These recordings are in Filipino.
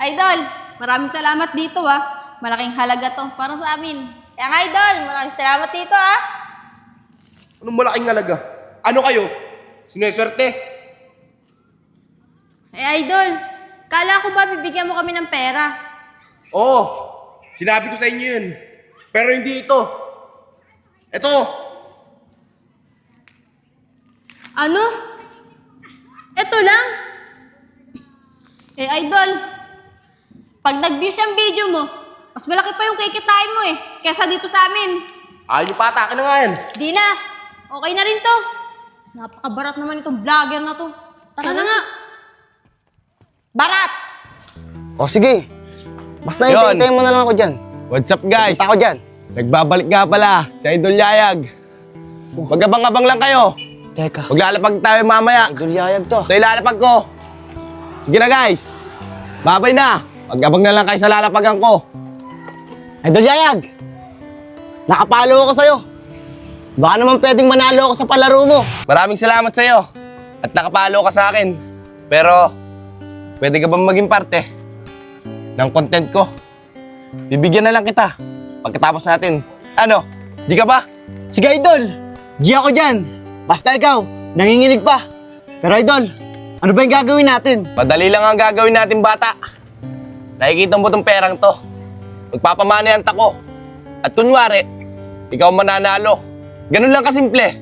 Idol, maraming salamat dito Malaking halaga to para sa amin. Kaya Idol, maraming salamat dito Anong malaking halaga? Ano kayo? Sineswerte? Idol, kala ko ba bibigyan mo kami ng pera? Oo, sinabi ko sa inyo yun. Pero hindi ito. Ito. Ano? Ito lang? Idol, pag nag-views ang video mo, mas malaki pa yung kikitain mo kesa dito sa amin. Ayaw nyo patakin na nga yan. Di na, okay na rin to. Napakabarat naman itong vlogger na to. Tara na nga. Barat! O sige. Basta Yun. hintayin mo na lang ako dyan. What's up guys? Punta ako dyan. Nagbabalik nga pala si Idol Yayag. Magabang-abang lang kayo. Teka. Maglalapag tayo mamaya. Idol Yayag to. Ito ilalapag ko. Sige na guys. Babay na. Magabang na lang kayo sa lalapagan ko. Idol Yayag! Nakapalo ako sa'yo. Baka naman pwedeng manalo ako sa palaro mo. Maraming salamat sa iyo. At nakapalo ka sa akin. Pero, pwede ka bang maging parte ng content ko? Bibigyan na lang kita pagkatapos natin. Ano? Di ka ba? Sige Idol! G ako dyan. Basta ikaw, nanginginig pa. Pero Idol, ano ba yung gagawin natin? Madali lang ang gagawin natin, bata. Nakikita mo tong perang to. Magpapamanayant ako. At kunwari, ikaw mananalo. Ganun lang kasimple.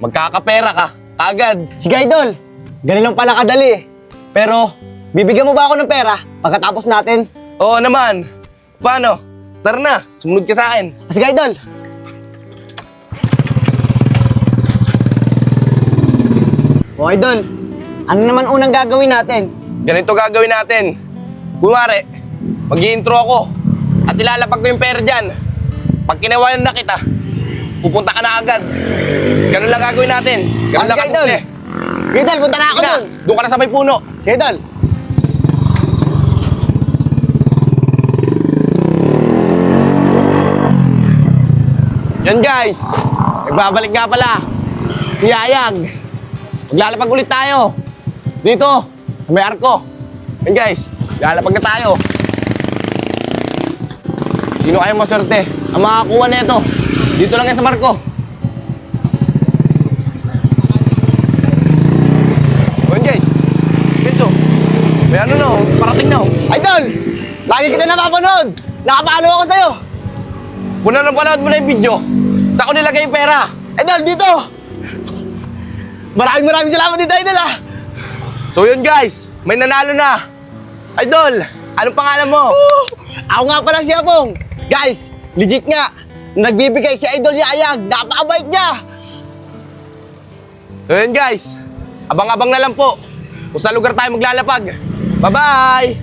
Magkakapera ka, agad. Sige Idol, ganun lang pala kadali. Pero, bibigyan mo ba ako ng pera pagkatapos natin? Oo naman. Paano? Tara na, sumunod ka sa akin. Sige Idol! O Idol, ano naman unang gagawin natin? Ganito gagawin natin. Kunwari, mag-i-intro ako at ilalapag ko yung pera dyan. Pag kinawalan na kita, pupunta ka na agad. Ganun lang gagawin natin. Ganun lang Sige Idol! kasimple. Sige Idol, punta na ako Sige na, dun! doon ka na sa may puno. Sige Idol! Yan guys, nagbabalik nga pala si Yayag. Maglalapag ulit tayo dito sa may arko. Yan guys, lalapag na tayo. Sino kayong maswerte ang makakuha nito? Dito lang yan sa barko. Yan guys, dito. May ano na, parating na. Idol! Lagi kita napapanood! Nakapalo ako sa'yo! Kung napanood mo na yung video, saan ko nilagay yung pera? Idol, dito! Maraming salamat dito, Idol So yun guys, may nanalo na. Idol, anong pangalan mo? Ako nga pala si Apong! Guys, legit nga! Nagbibigay si Idol Yayag! Napakabait niya! So yun guys, abang-abang na lang po kung sa lugar tayo maglalapag. Bye-bye!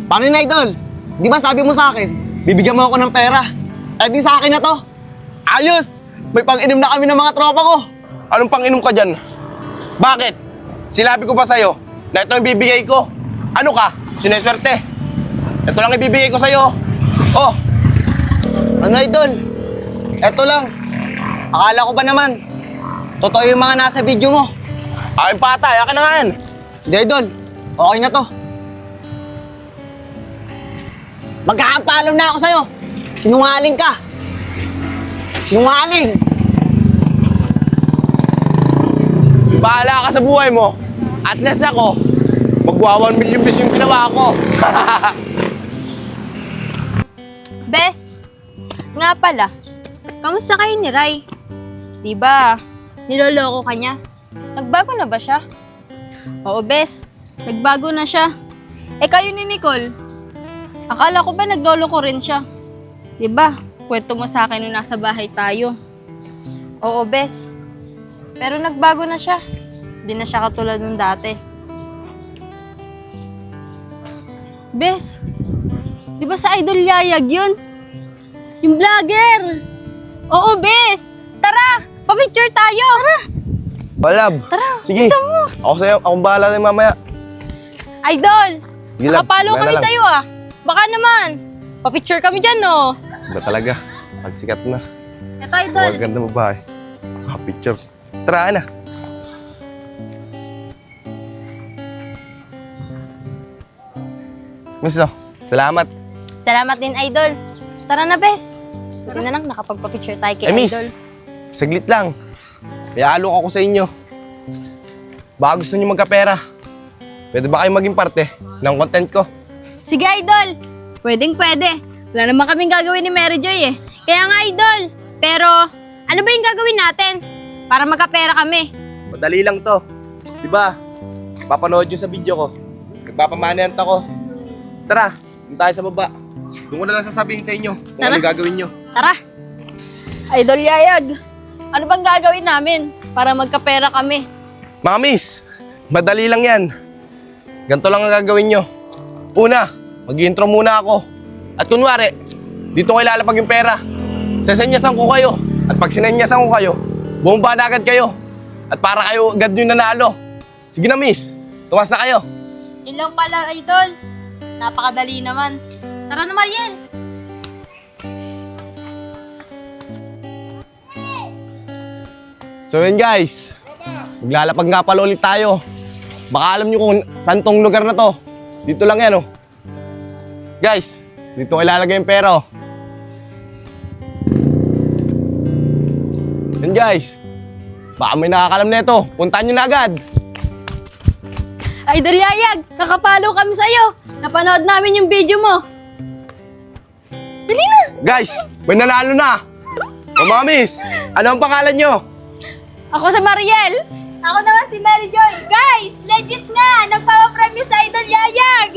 Paano yun, Idol? Di ba sabi mo sa akin, bibigyan mo ako ng pera? Eh di sa akin na to! Ayos! May pang-inom na kami ng mga tropa ko! Anong pang-inom ka dyan? Bakit? Sinabi ko ba sa'yo na ito ang bibigay ko? Ano ka? Sineswerte? Ito lang ibibigay ko sa'yo. Oh, Ano, Idol? Eto lang. Akala ko ba naman, totoo yung mga nasa video mo? aking patay, akin na nga yan. Hindi, Idol. Okay na to. Magkakapaalam na ako sa'yo. Sinungaling ka. Sinungaling. Bahala ka sa buhay mo. At least ako, magwa 1 million pesos yung ginawa ko. Bes, nga pala, kamusta kayo ni Rai? Diba, niloloko ka niya? Nagbago na ba siya? Oo, Bes, nagbago na siya. Kayo ni Nicole, akala ko ba nagloloko rin siya? Diba, kwento mo sa akin nung nasa bahay tayo. Oo, Bes, pero nagbago na siya. Di na siya katulad nung dati. Bes, di ba sa Idol Yayag yun? Yung vlogger! Oo, Bes! Tara! Pa-picture tayo! Tara! Balab. Tara! Sige. Isa mo! Ako sa'yo, akong bahala na mamaya. Idol! Sige lang, Nakapalo mamaya kami na lang. sa'yo Baka naman! Pa-picture kami dyan, no? Iba talaga. Pag sikat na. Ito, Idol. Huwag ganda mo ba picture. Tara na. Miss, salamat. Salamat din, Idol. Tara na, Bes. Buti na lang nakapagpa-picture tayo kay Miss, Idol. saglit lang. May alok ako sa inyo. Baka gusto niyo magkapera. Pwede ba kayo maging parte ng content ko? Sige, Idol. Pwedeng pwede. Wala naman kaming gagawin ni Mary Joy eh. Kaya nga, Idol. Pero, ano ba yung gagawin natin? Para magkapera kami. Madali lang to. Diba? Papanood nyo sa video ko. Nagpapamanayant ako. Tara, doon tayo sa baba. Doon ko na lang sasabihin sa inyo kung Tara. ano gagawin nyo. Tara. Idol Yayag, ano bang gagawin namin para magkapera kami? Mga miss, madali lang yan. Ganito lang ang gagawin nyo. Una, mag-intro muna ako. At kunwari, dito ko ilalapag yung pera. Sesenyasan ko kayo. At pag sinenyasan ko kayo, bumaba na agad kayo. At para kayo agad yung nanalo. Sige na miss, tumas na kayo. Yun lang pala, Idol. Napakadali naman. Tara na, Mariel. So yun guys, maglalapag nga pala ulit tayo. Baka alam nyo kung saan tong lugar na to. Dito lang yan oh. Guys, dito ko ilalagay yung pera oh. Yan guys, baka may nakakalam na ito. Puntahan nyo na agad. Idol Yayag, kakapalo kami sa'yo. Napanood namin yung video mo. Dali na. Guys, may nanalo na. O mga miss, ano ang pangalan nyo? Ako sa Mariel. Ako naman si Mary Joy. Guys, legit nga. Nagpapapremyo sa Idol Yayag.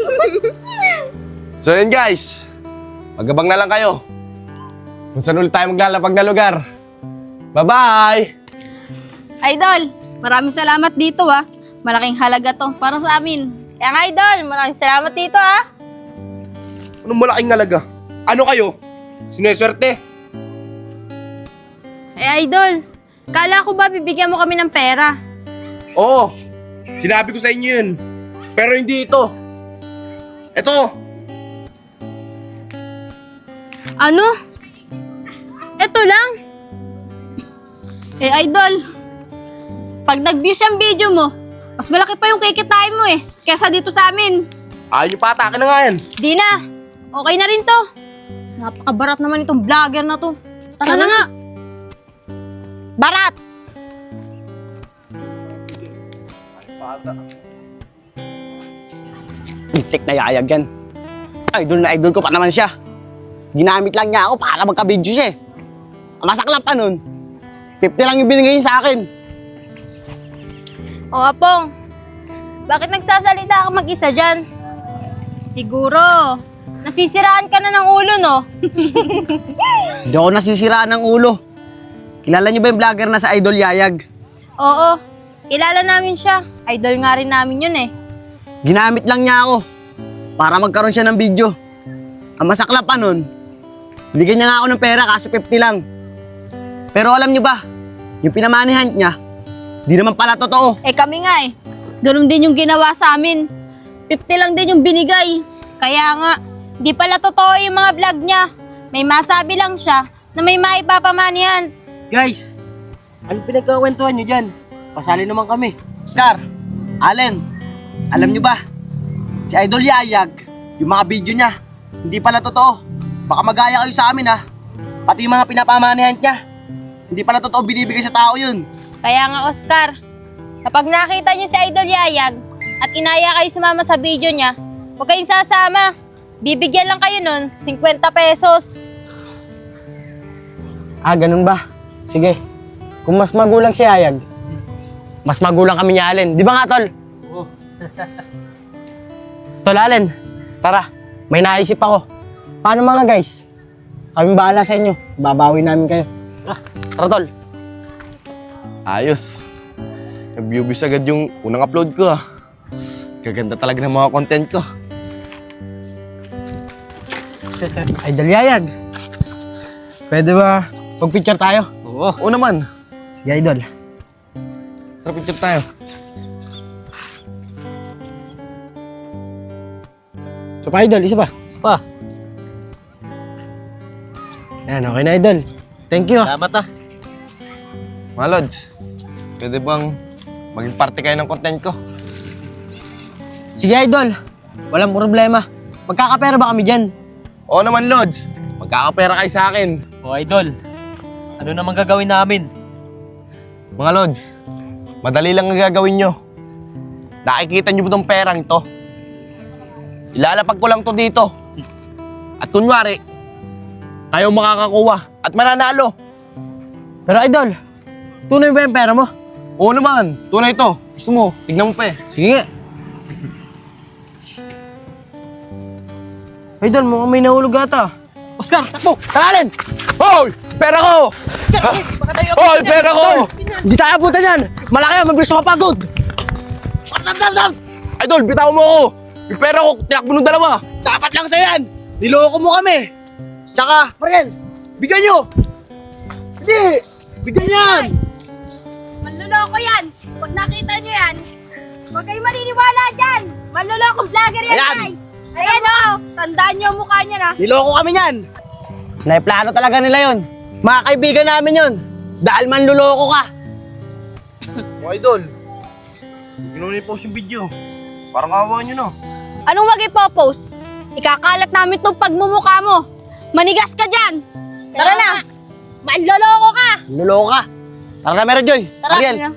So yun guys, magabang na lang kayo. Kung saan ulit tayo maglalapag na lugar. Bye-bye! Idol, maraming salamat dito ah. Malaking halaga to para sa amin. Kaya nga, Idol, maraming salamat dito ah. Anong malaking halaga? Ano kayo? Sineswerte? Idol, kala ko ba bibigyan mo kami ng pera? Oo, sinabi ko sa inyo yun. Pero hindi ito. Ito, Ano? Ito lang? Idol, pag nag-views yung video mo, mas malaki pa yung kikitain mo eh, kesa dito sa amin. ayaw nyo patakin na nga yan. Di na, okay na rin to. Napakabarat naman itong vlogger na to. Tara na nga. Barat. Itik na Yayag yan. Idol na idol ko pa naman siya. Ginamit lang niya ako para magka-video siya eh. Ang masaklap pa nun, 50 lang yung binigay niya sa akin. O, Apong. Bakit nagsasalita ka mag-isa dyan? Siguro, nasisiraan ka na ng ulo, no? Hindi ako nasisiraan ng ulo. Kilala niyo ba yung vlogger na sa Idol Yayag? Oo, kilala namin siya. Idol nga rin namin yun eh. Ginamit lang niya ako para magkaroon siya ng video. Ang masaklap pa nun, bigyan niya nga ako ng pera kasi 50 lang. Pero alam niyo ba, yung pinamanihan niya, di naman pala totoo. Kami nga eh. Ganun din yung ginawa sa amin. 50 lang din yung binigay. Kaya nga, di pala totoo yung mga vlog niya. May masabi lang siya na may maipapamanihan. Guys, ano pinagkakwentuhan nyo dyan? Pasali naman kami. Oscar, Allen, alam niyo ba, si Idol Yayag, yung mga video niya, hindi pala totoo. Baka magaya kayo sa amin ha. Pati yung mga pinapamanihan niya, hindi pala totoo binibigay sa tao yun. Kaya nga, Oscar, kapag nakita niyo si Idol Yayag at inaya kayo sumama sa video niya, huwag kayong sasama. Bibigyan lang kayo nun, 50 pesos. Ah, ganun ba? Sige. Kung mas magulang si Ayag, mas magulang kami ni Allen. Di ba nga, Tol? Oo. Tol Allen, tara. May naisip ako. Paano mga guys? Kami bahala sa inyo. Babawi namin kayo. Tara, Tol. Ayos. Nag-views agad yung unang upload ko ah. Gaganda talaga ng mga content ko. Idol Yayag. Pwede ba pag-picture tayo? Oo naman. Sige, Idol. Tara, picture tayo. Isa pa, Idol. Isa pa. Isa pa. Yan, okay na, Idol. Thank you. Salamat ah. Mga Lods, pwede bang maging parte kayo ng content ko? Sige, Idol. Walang problema. magkakapera ba kami dyan? Oo naman, Lods. Magkakapera kayo sa akin. O Idol, ano naman gagawin namin? Mga Lods, madali lang ang gagawin nyo. Nakikita nyo ba itong perang to? Ilalapag ko lang to dito. At kunwari, kayo makakakuha at mananalo. Pero idol, tunay ba yung pera mo? Oo naman, tunay to. Gusto mo, tignan mo pa eh. Sige nga. Idol, mukhang may nahulog ata. Oscar, takbo! Allen! Hoy! Pera ko! Hoy, pera ko! Hindi tayo punta niyan! Malaki yan, mabilis ako pagod! Idol, bitaw mo ako! Yung pera ko, tinakbo ng dalawa! Dapat lang sa yan! Niloko mo kami! Tsaka, Mariel, bigyan nyo! Hindi! Bigyan yan! Manloloko yan! Pag nakita nyo yan, huwag kayo maniniwala dyan! Manloloko vlogger yan, Ayan. guys! Ayan o! Tandaan nyo ang mukha niya na! Niloko kami yan! Naiplano talaga nila yon. Mga kaibigan namin yon. Dahil manluloko ka. Mga idol, kinuha post yung video. Parang awa nyo no. Anong wag ipopost? Ikakalat namin itong pagmumukha mo! Manigas ka dyan! Tara na! Manloloko ka! Manluloko ka. Tara na, Mary Joy. Tara Ariel, na.